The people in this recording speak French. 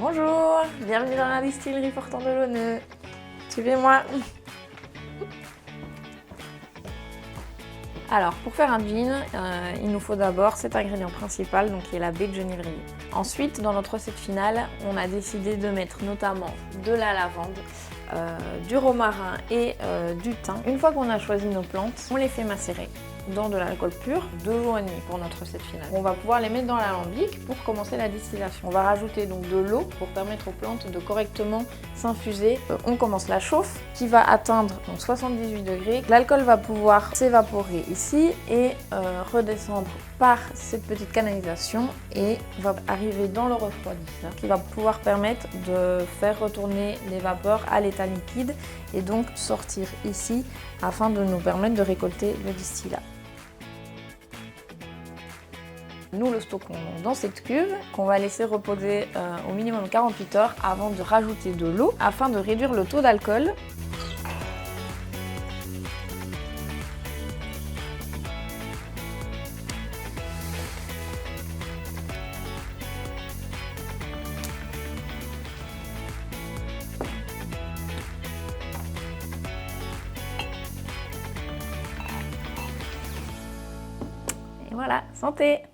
Bonjour, bienvenue dans la distillerie Fortin de l'Auneux. Suivez-moi. Alors, pour faire un gin, il nous faut d'abord cet ingrédient principal, donc qui est la baie de genièvrier. Ensuite, dans notre recette finale, on a décidé de mettre notamment de la lavande, du romarin et du thym. Une fois qu'on a choisi nos plantes, on les fait macérer dans de l'alcool pur, 2 jours et demi pour notre recette finale. On va pouvoir les mettre dans l'alambic pour commencer la distillation. On va rajouter donc de l'eau pour permettre aux plantes de correctement s'infuser. On commence la chauffe qui va atteindre donc 78 degrés. L'alcool va pouvoir s'évaporer ici et redescendre par cette petite canalisation et va arriver dans le refroidisseur qui va pouvoir permettre de faire retourner les vapeurs à l'état liquide et donc sortir ici afin de nous permettre de récolter le distillat. Nous le stockons dans cette cuve qu'on va laisser reposer au minimum 48 heures avant de rajouter de l'eau afin de réduire le taux d'alcool. Et voilà, santé!